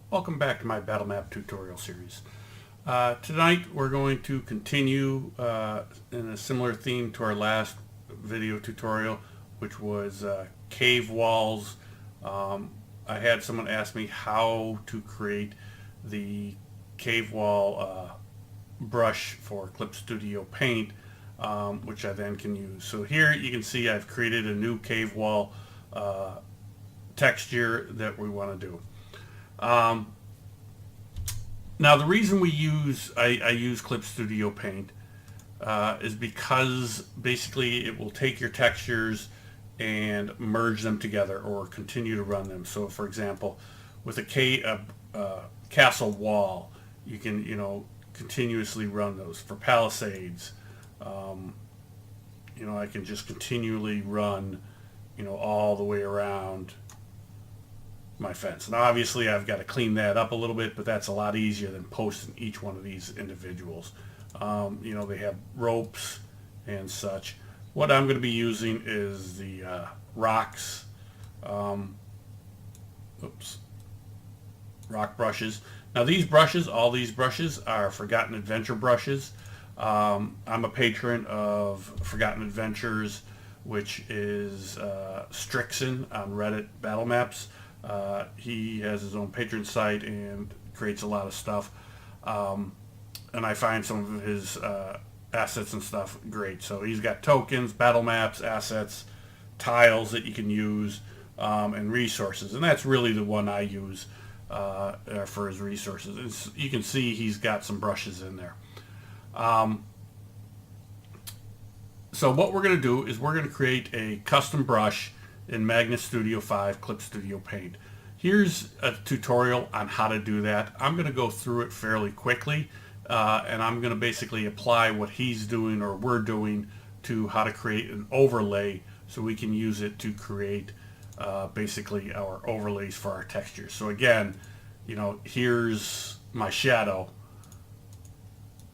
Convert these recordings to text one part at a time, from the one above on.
Welcome back to my Battlemap tutorial series. Tonight we're going to continue in a similar theme to our last video tutorial, which was cave walls. I had someone ask me how to create the cave wall brush for Clip Studio Paint, which I then can use. So here you can see I've created a new cave wall texture that we want to do. Now the reason I use Clip Studio Paint is because basically it will take your textures and merge them together or continue to run them. So for example, with a castle wall, you can continuously run those. For palisades, I can just continually run all the way around my fence. And obviously I've got to clean that up a little bit, but that's a lot easier than posting each one of these individuals. They have ropes and such. What I'm going to be using is the rocks, rock brushes. Now all these brushes are Forgotten Adventure brushes. I'm a patron of Forgotten Adventures, which is Strixon on Reddit Battlemaps. He has his own patron site and creates a lot of stuff, and I find some of his assets and stuff great. So he's got tokens, battle maps, assets, tiles that you can use, and resources, and that's really the one I use for his resources. You can see he's got some brushes in there. So what we're going to do is we're going to create a custom brush in Magnet Studio 5 Clip Studio Paint. Here's a tutorial on how to do that. I'm going to go through it fairly quickly, and I'm going to basically apply what he's doing or we're doing to how to create an overlay so we can use it to create basically our overlays for our textures. So again, here's my shadow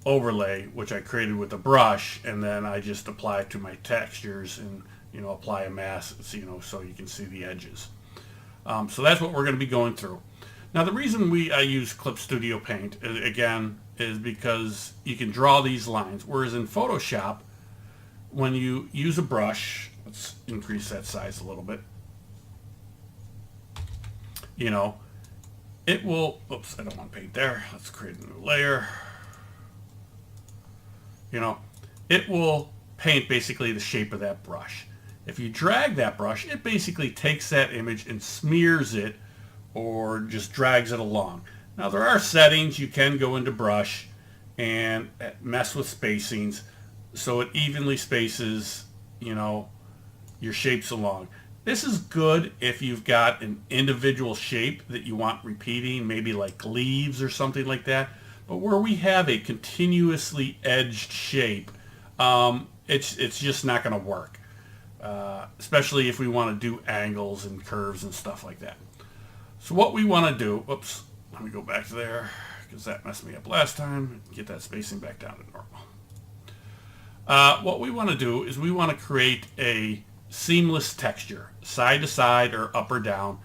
overlay, which I created with a brush, and then I just apply it to my textures and apply a mask, so you can see the edges. So that's what we're going to be going through. Now the reason I use Clip Studio Paint again is because you can draw these lines, whereas in Photoshop, when you use a brush, let's increase that size a little bit, it will, oops, I don't want paint there, let's create a new layer. It will paint basically the shape of that brush. If you drag that brush, it basically takes that image and smears it or just drags it along. Now there are settings you can go into brush and mess with spacings so it evenly spaces, your shapes along. This is good if you've got an individual shape that you want repeating, maybe like leaves or something like that. But where we have a continuously edged shape, it's just not going to work. Especially if we want to do angles and curves and stuff like that. So what we want to do, oops, let me go back to there because that messed me up last time. Get that spacing back down to normal. What we want to do is we want to create a seamless texture, side to side or up or down.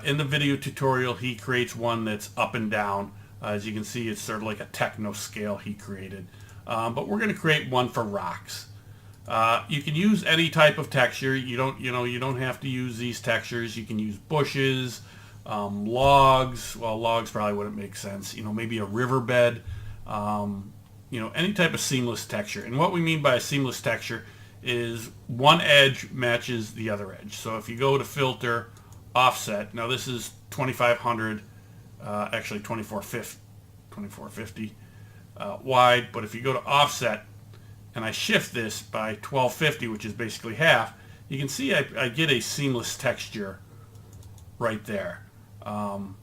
In the video tutorial, he creates one that's up and down. As you can see, it's sort of like a techno scale he created. But we're going to create one for rocks. You can use any type of texture. You don't have to use these textures. You can use bushes, logs. Well, logs probably wouldn't make sense. Maybe a riverbed. Any type of seamless texture. And what we mean by a seamless texture is one edge matches the other edge. So if you go to filter, offset. Now this is 2500. Actually 2450 wide, but if you go to offset and I shift this by 1250, which is basically half, you can see I get a seamless texture right there, that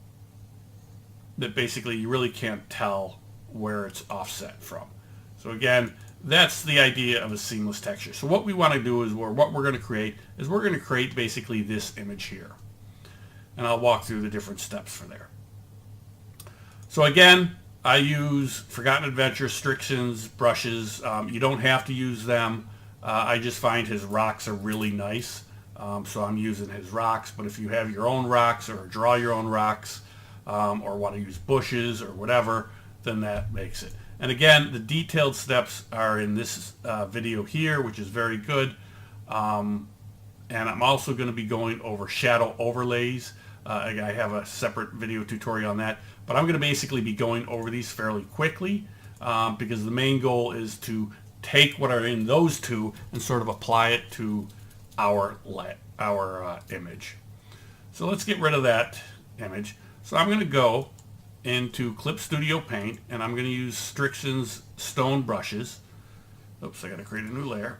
basically you really can't tell where it's offset from. So again, that's the idea of a seamless texture. So what we want to do is what we're going to create is we're going to create basically this image here, and I'll walk through the different steps for there. So again, I use Forgotten Adventure, Strixon's brushes. You don't have to use them. I just find his rocks are really nice. So I'm using his rocks. But if you have your own rocks or draw your own rocks, or want to use bushes or whatever, then that makes it. And again, the detailed steps are in this video here, which is very good. And I'm also going to be going over shadow overlays. I have a separate video tutorial on that, but I'm going to basically be going over these fairly quickly because the main goal is to take what are in those two and sort of apply it to our image. So let's get rid of that image. So I'm going to go into Clip Studio Paint, and I'm going to use Strixon's stone brushes. Oops, I got to create a new layer.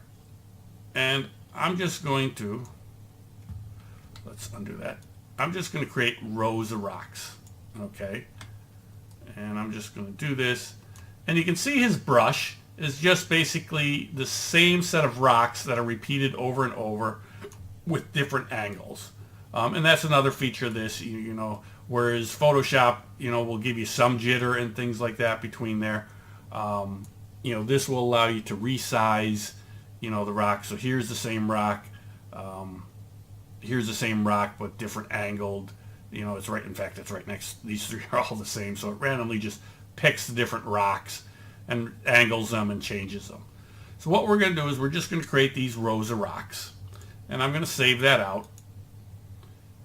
And I'm just going to, let's undo that. I'm just going to create rows of rocks, okay? And I'm just going to do this. And you can see his brush is just basically the same set of rocks that are repeated over and over with different angles. And that's another feature of this, you know, whereas Photoshop, you know, will give you some jitter and things like that between there. You know, this will allow you to resize, you know, the rock. So here's the same rock. Here's the same rock, but different angled. You know, it's right, in fact, it's right next, these three are all the same. So it randomly just picks the different rocks and angles them and changes them. So what we're going to do is we're just going to create these rows of rocks. And I'm going to save that out.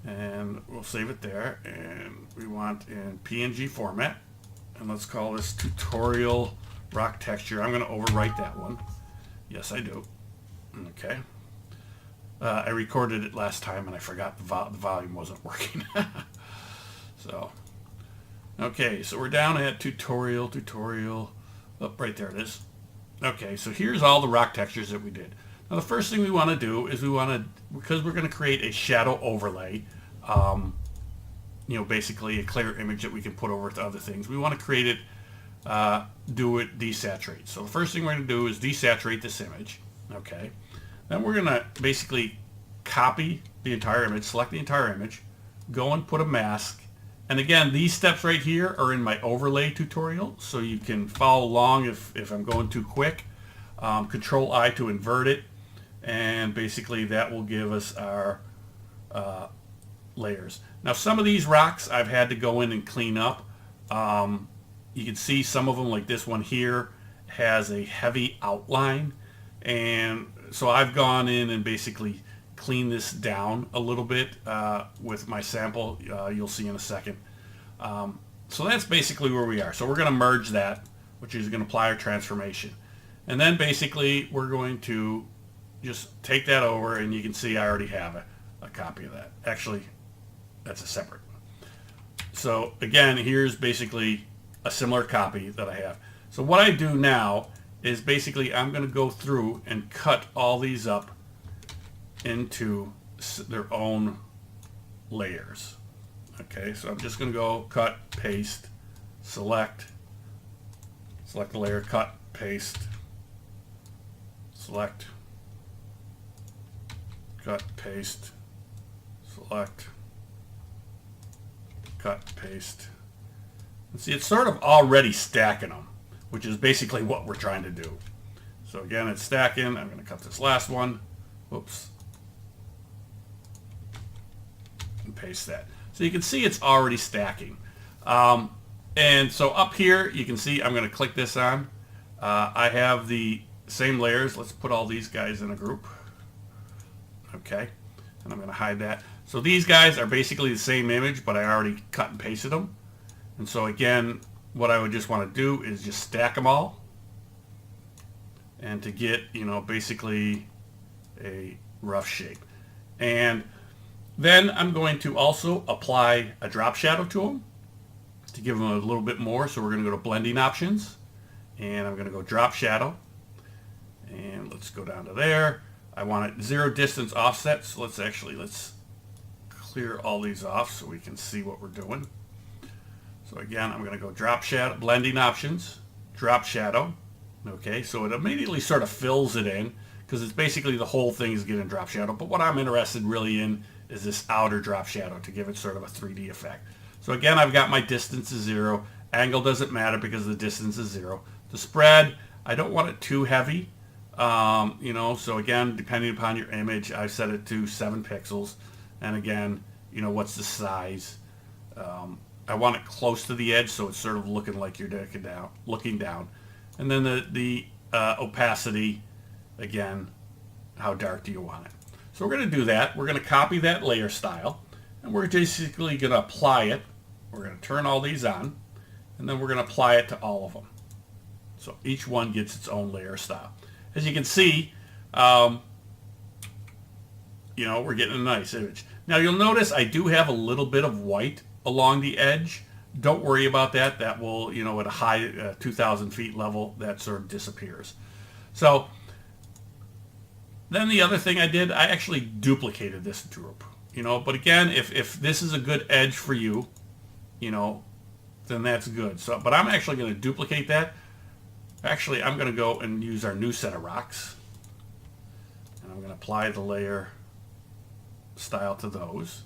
And we'll save it there. And we want in PNG format. And let's call this tutorial rock texture. I'm going to overwrite that one. Yes, I do. Okay. I recorded it last time and I forgot the volume wasn't working. So, okay, so we're down at tutorial. Oh, right there it is. Okay, so here's all the rock textures that we did. Now the first thing we want to do is because we're going to create a shadow overlay, you know, basically a clear image that we can put over to other things. We want to create it, do it desaturate. So the first thing we're going to do is desaturate this image. Okay. Then we're going to basically copy the entire image, select the entire image, go and put a mask. And again, these steps right here are in my overlay tutorial, so you can follow along if I'm going too quick. Control I to invert it, and basically that will give us our layers. Now some of these rocks I've had to go in and clean up. You can see some of them, like this one here, has a heavy outline, and so I've gone in and basically cleaned this down a little bit with my sample. You'll see in a second. So that's basically where we are. So we're going to merge that, which is going to apply our transformation. And then basically we're going to just take that over, and you can see I already have a copy of that. Actually, that's a separate one. So again, here's basically a similar copy that I have. So what I do now is basically I'm going to go through and cut all these up into their own layers. Okay, so I'm just going to go cut, paste, select the layer, cut, paste, select, cut, paste, select, cut, paste. And see, it's sort of already stacking them, which is basically what we're trying to do. So again, it's stacking. I'm going to cut this last one. Whoops. And paste that. So you can see it's already stacking. And so up here, you can see I'm going to click this on. I have the same layers. Let's put all these guys in a group. Okay. And I'm going to hide that. So these guys are basically the same image, but I already cut and pasted them. And so again, what I would just want to do is just stack them all, and to get, you know, basically a rough shape. And then I'm going to also apply a drop shadow to them to give them a little bit more. So we're going to go to blending options, and I'm going to go drop shadow, and let's go down to there. I want it 0 distance offset, so let's clear all these off so we can see what we're doing. So again, I'm going to go drop shadow, blending options, drop shadow. Okay, so it immediately sort of fills it in because it's basically the whole thing is getting drop shadow. But what I'm interested really in is this outer drop shadow to give it sort of a 3D effect. So again, I've got my distance is 0. Angle doesn't matter because the distance is 0. The spread, I don't want it too heavy. You know, so again, depending upon your image, I've set it to 7 pixels. And again, you know, what's the size? I want it close to the edge, so it's sort of looking like you're looking down. And then the opacity, again, how dark do you want it? So we're going to do that. We're going to copy that layer style, and we're basically going to apply it. We're going to turn all these on, and then we're going to apply it to all of them. So each one gets its own layer style. As you can see, you know, we're getting a nice image. Now you'll notice I do have a little bit of white along the edge. Don't worry about that. That will, you know, at a high 2,000 feet level, that sort of disappears. So then the other thing I did, I actually duplicated this group. You know, but again, if this is a good edge for you, you know, then that's good. So, but I'm actually going to duplicate that. Actually, I'm going to go and use our new set of rocks. And I'm going to apply the layer style to those.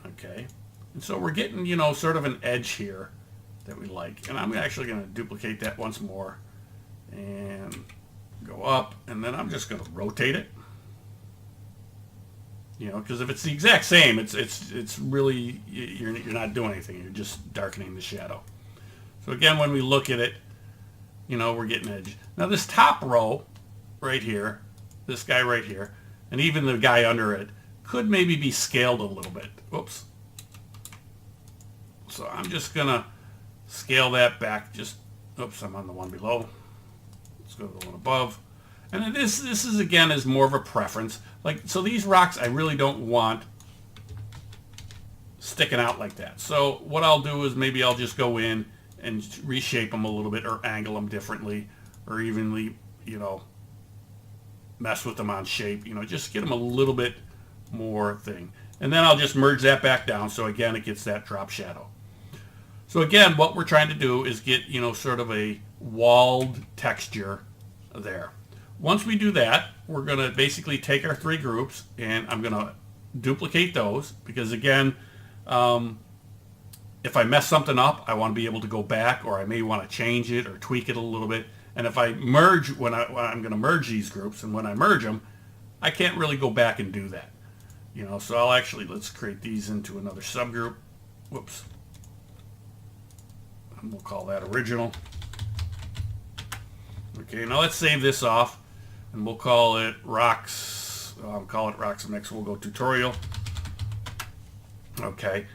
Okay. And so we're getting, you know, sort of an edge here that we like. And I'm actually going to duplicate that once more and go up. And then I'm just going to rotate it. You know, because if it's the exact same, it's really, you're not doing anything. You're just darkening the shadow. So again, when we look at it, you know, we're getting edge. Now this top row right here, this guy right here, and even the guy under it, could maybe be scaled a little bit. Whoops. So I'm just going to scale that back. Just, oops, I'm on the one below. Let's go to the one above. And then this is, again, is more of a preference. Like, so these rocks I really don't want sticking out like that. So what I'll do is maybe I'll just go in and reshape them a little bit, or angle them differently, or evenly, you know, mess with them on shape. You know, just get them a little bit more thing. And then I'll just merge that back down, so again it gets that drop shadow. So again, what we're trying to do is get, you know, sort of a walled texture there. Once we do that, we're going to basically take our three groups, and I'm going to duplicate those, because again, if I mess something up, I want to be able to go back, or I may want to change it or tweak it a little bit. And if I merge, when I'm going to merge these groups, and when I merge them, I can't really go back and do that. You know, so I'll actually, let's create these into another subgroup. Whoops. And we'll call that original. Okay, now let's save this off, and we'll call it rocks. I'll call it rocks mix. We'll go tutorial. Okay.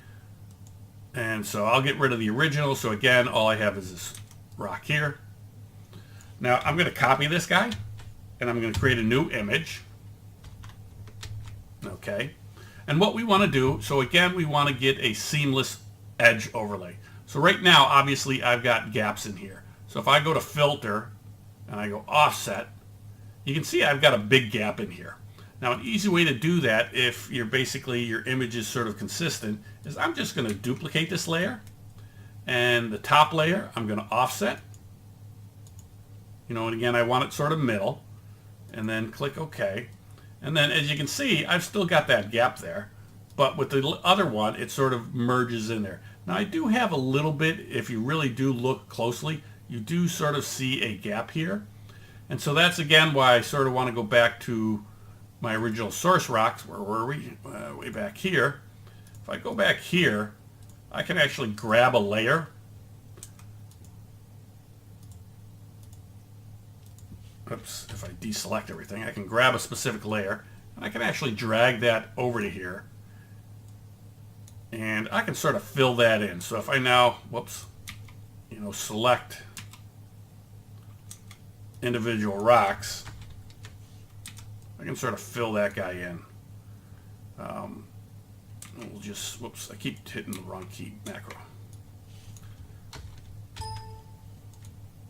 And so I'll get rid of the original. So again, all I have is this rock here. Now I'm going to copy this guy, and I'm going to create a new image. Okay. And what we want to do, so again, we want to get a seamless edge overlay. So right now, obviously, I've got gaps in here. So if I go to filter and I go offset, you can see I've got a big gap in here. Now, an easy way to do that, if you're basically, your image is sort of consistent, is I'm just going to duplicate this layer, and the top layer I'm going to offset. You know, and again, I want it sort of middle, and then click OK. And then, as you can see, I've still got that gap there, but with the other one, it sort of merges in there. Now, I do have a little bit, if you really do look closely, you do sort of see a gap here. And so that's, again, why I sort of want to go back to my original source rocks. Where were we? Way back here. If I go back here, I can actually grab a layer. Oops, if I deselect everything, I can grab a specific layer, and I can actually drag that over to here, and I can sort of fill that in. So if I now, whoops, you know, select individual rocks, I can sort of fill that guy in. We'll just, whoops, I keep hitting the wrong key, macro.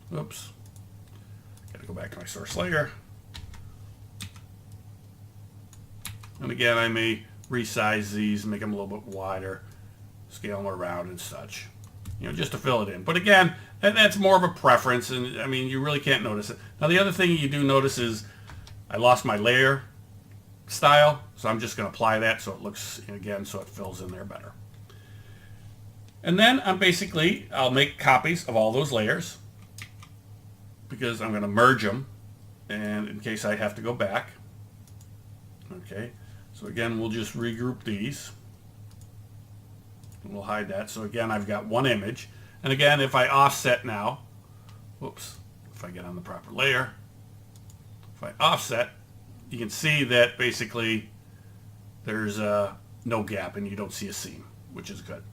Whoops. Go back to my source layer. And again, I may resize these, make them a little bit wider, scale them around and such, you know, just to fill it in. But again, that's more of a preference, and I mean, you really can't notice it. Now, the other thing you do notice is I lost my layer style, so I'm just going to apply that so it looks, again, so it fills in there better. And then I'll make copies of all those layers, because I'm going to merge them, and in case I have to go back. Okay, so again, we'll just regroup these. We'll hide that. So again, I've got one image. And again, if I offset now, whoops, if I get on the proper layer, if I offset, you can see that basically there's no gap and you don't see a seam, which is good.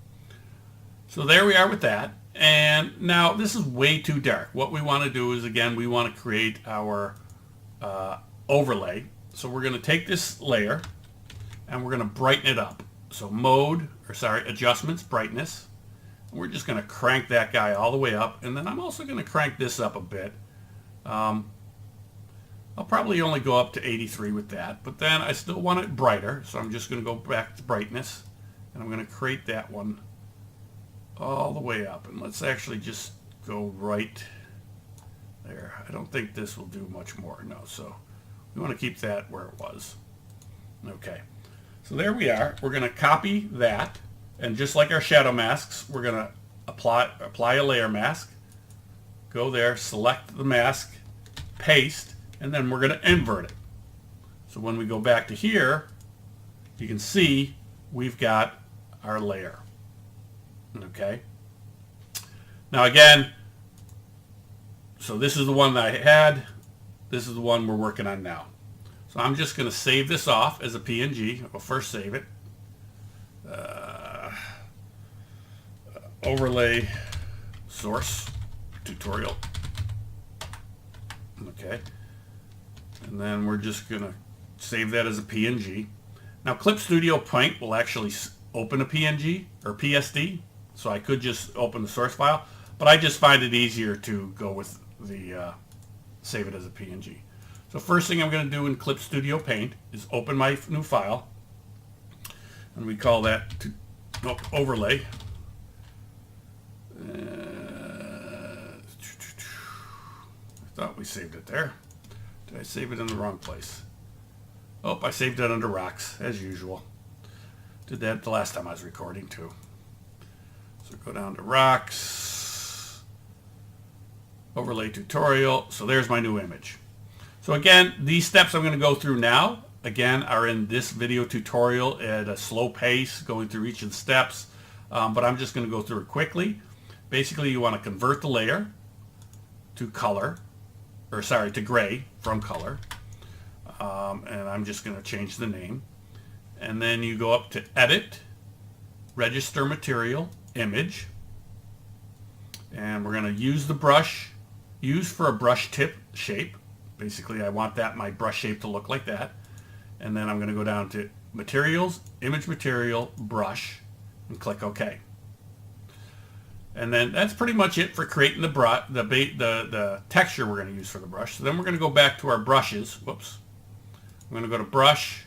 So there we are with that. And now this is way too dark. What we want to do is, again, we want to create our overlay. So we're going to take this layer and we're going to brighten it up. So adjustments, brightness. And we're just going to crank that guy all the way up. And then I'm also going to crank this up a bit. I'll probably only go up to 83 with that, but then I still want it brighter. So I'm just going to go back to brightness and I'm going to create that one all the way up. And let's actually just go right there. I don't think this will do much more. No, so we want to keep that where it was. Okay, so there we are. We're going to copy that, and just like our shadow masks, we're going to apply a layer mask. Go there, select the mask, paste, and then we're going to invert it. So when we go back to here, you can see we've got our layer. Okay. Now again, so this is the one that I had. This is the one we're working on now. So I'm just going to save this off as a PNG. I'll first save it. Overlay source tutorial. Okay. And then we're just going to save that as a PNG. Now Clip Studio Paint will actually open a PNG or PSD. So I could just open the source file, but I just find it easier to go with the save it as a PNG. So first thing I'm going to do in Clip Studio Paint is open my new file, and we call that overlay. I thought we saved it there. Did I save it in the wrong place? Oh, I saved it under rocks as usual. Did that the last time I was recording too. So go down to rocks, overlay tutorial. So there's my new image. So again, these steps I'm going to go through now, again, are in this video tutorial at a slow pace, going through each of the steps. But I'm just going to go through it quickly. Basically, you want to convert the layer to color, or sorry, to gray from color. And I'm just going to change the name. And then you go up to Edit, Register Material, Image, and we're going to use the brush, use for a brush tip shape. Basically, I want my brush shape to look like that. And then I'm going to go down to Materials, Image Material, Brush, and click OK. And then that's pretty much it for creating the texture we're going to use for the brush. So then we're going to go back to our brushes. Whoops. I'm going to go to Brush,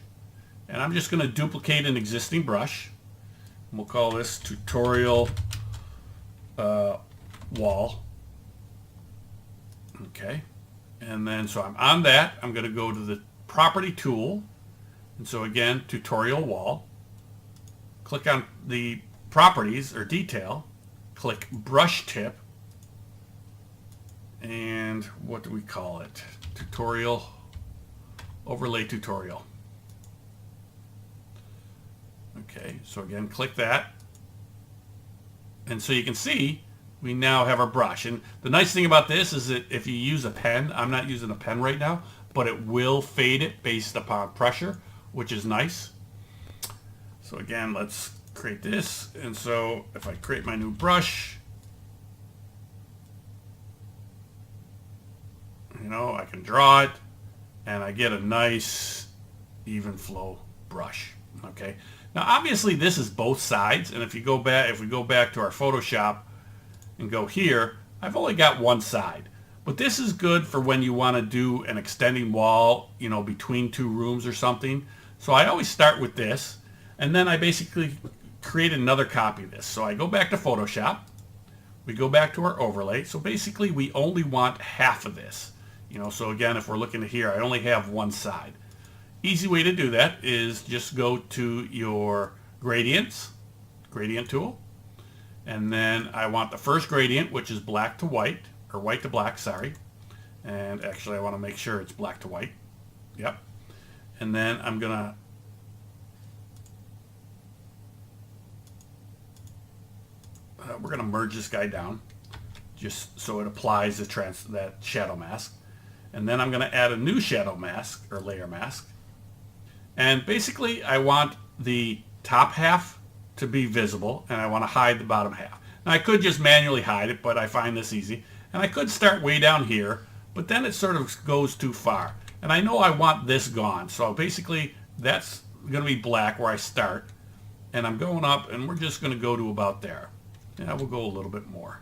and I'm just going to duplicate an existing brush. We'll call this tutorial wall. Okay. And then, so I'm on that. I'm going to go to the property tool. And so again, tutorial wall. Click on the properties or detail. Click brush tip. And what do we call it? Tutorial, overlay tutorial. Okay, so again, click that. And so you can see we now have our brush. And the nice thing about this is that if you use a pen, I'm not using a pen right now, but it will fade it based upon pressure, which is nice. So again, let's create this. And so if I create my new brush, I can draw it and I get a nice even flow brush. Okay. Now obviously this is both sides, and if we go back to our Photoshop and go here, I've only got one side. But this is good for when you want to do an extending wall, between two rooms or something. So I always start with this, and then I basically create another copy of this. So I go back to Photoshop, we go back to our overlay. So basically we only want half of this. So again, if we're looking at here, I only have one side. Easy way to do that is just go to your gradient tool, and then I want the first gradient, which is black to white, or white to black, sorry. And actually I want to make sure it's black to white. Yep. And then I'm gonna we're going to merge this guy down just so it applies that shadow mask. And then I'm going to add a new shadow mask or layer mask. And basically I want the top half to be visible and I want to hide the bottom half. Now I could just manually hide it, but I find this easy. And I could start way down here, but then it sort of goes too far. And I know I want this gone. So basically that's going to be black where I start. And I'm going up and we're just going to go to about there. Yeah, we'll go a little bit more.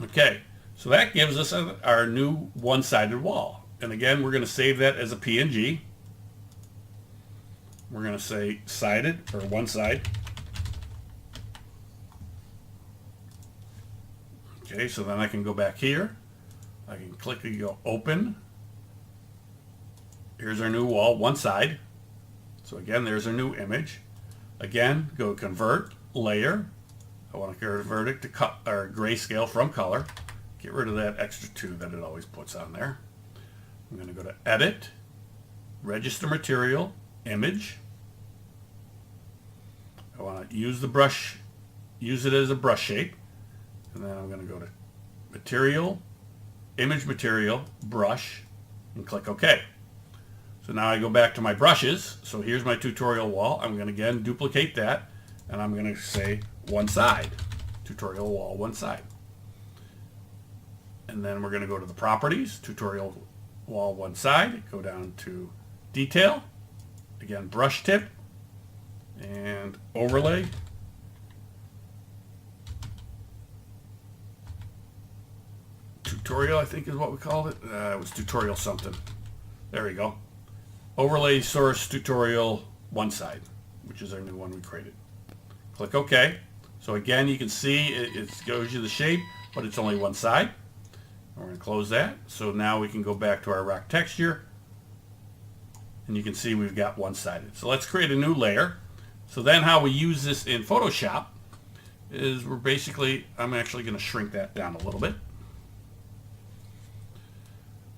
Okay, so that gives us our new one-sided wall. And again, we're going to save that as a PNG. We're going to say sided, or one side. Okay, so then I can go back here. I can click and go open. Here's our new wall, one side. So again, there's our new image. Again, go convert, layer. I want to convert it to grayscale from color. Get rid of that extra 2 that it always puts on there. I'm going to go to edit, register material, image. I want to use the brush, use it as a brush shape. And then I'm going to go to material, image material, brush, and click OK. So now I go back to my brushes. So here's my tutorial wall. I'm going to again duplicate that. And I'm going to say one side. Tutorial wall, one side. And then we're going to go to the properties. Tutorial wall, one side. Go down to detail. Again, brush tip. And overlay. Tutorial, I think is what we called it. It was tutorial something. There we go. Overlay source tutorial one side, which is our new one we created. Click OK. So again, you can see it shows you the shape, but it's only one side. We're going to close that. So now we can go back to our rock texture. And you can see we've got one-sided. So let's create a new layer. So then how we use this in Photoshop is I'm actually going to shrink that down a little bit.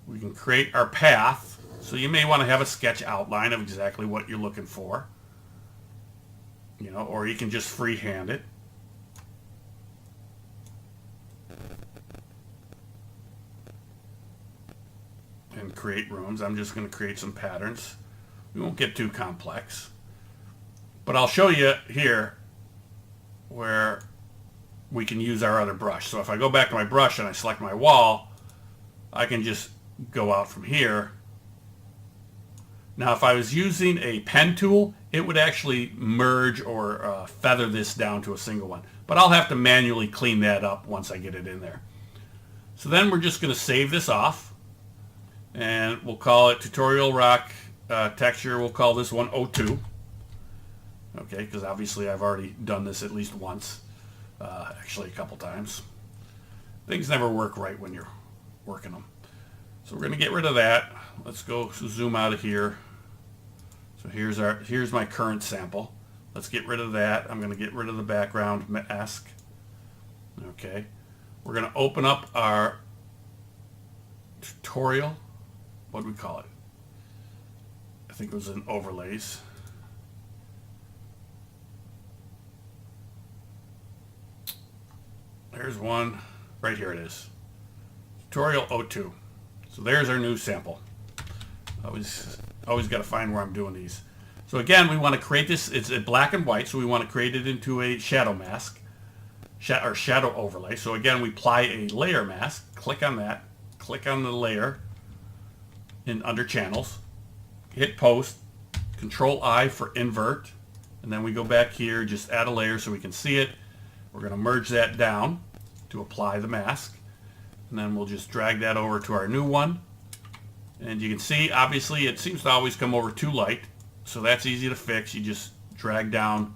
We can create our path. So you may want to have a sketch outline of exactly what you're looking for. Or you can just freehand it. And create rooms. I'm just going to create some patterns. We won't get too complex. But I'll show you here where we can use our other brush. So if I go back to my brush and I select my wall, I can just go out from here. Now if I was using a pen tool, it would actually merge or feather this down to a single one. But I'll have to manually clean that up once I get it in there. So then we're just going to save this off. And we'll call it tutorial rock texture. We'll call this one 02. Okay, because obviously I've already done this at least once. Actually a couple times. Things never work right when you're working them. So we're going to get rid of that. Let's go zoom out of here. So here's my current sample. Let's get rid of that. I'm going to get rid of the background mask. Okay. We're going to open up our tutorial. What do we call it? I think it was in overlays. There's one. Right here it is. Tutorial 02. So there's our new sample. Always got to find where I'm doing these. So again, we want to create this. It's a black and white, so we want to create it into a shadow mask, or shadow overlay. So again, we apply a layer mask. Click on that. Click on the layer under channels. Hit post. Control I for invert. And then we go back here, just add a layer so we can see it. We're going to merge that down to apply the mask. And then we'll just drag that over to our new one. And you can see, obviously, it seems to always come over too light. So that's easy to fix. You just drag down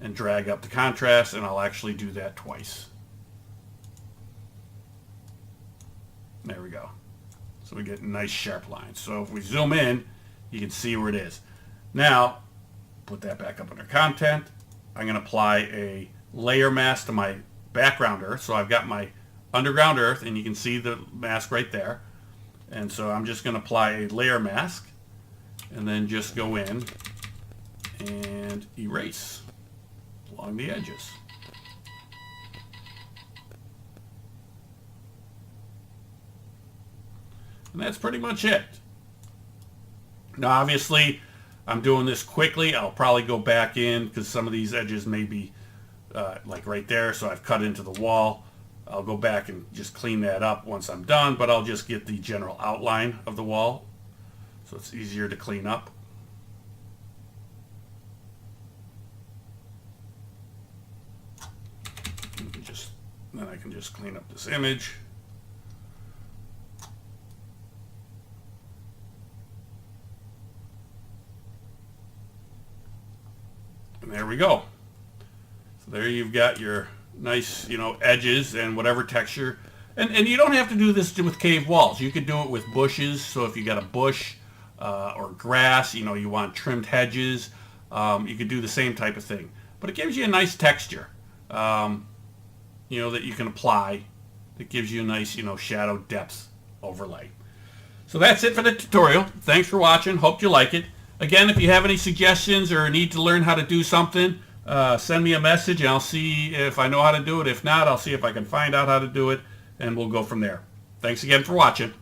and drag up the contrast, and I'll actually do that twice. There we go. So we get nice sharp lines. So if we zoom in, you can see where it is. Now, put that back up under content. I'm going to apply a layer mask to my background earth. So I've got my underground earth, and you can see the mask right there. And so I'm just going to apply a layer mask and then just go in and erase. along the edges. And that's pretty much it. Now obviously I'm doing this quickly. I'll probably go back in because some of these edges may be like right there, so I've cut into the wall. I'll go back and just clean that up once I'm done, but I'll just get the general outline of the wall so it's easier to clean up. Then I can just clean up this image. And there we go. So there you've got your nice, edges and whatever texture. And you don't have to do this with cave walls. You could do it with bushes. So if you got a bush or grass, you want trimmed hedges, you could do the same type of thing. But it gives you a nice texture, that you can apply. That gives you a nice, shadow depth overlay. So that's it for the tutorial. Thanks for watching. Hope you like it. Again, if you have any suggestions or need to learn how to do something, send me a message and I'll see if I know how to do it. If not, I'll see if I can find out how to do it, and we'll go from there. Thanks again for watching.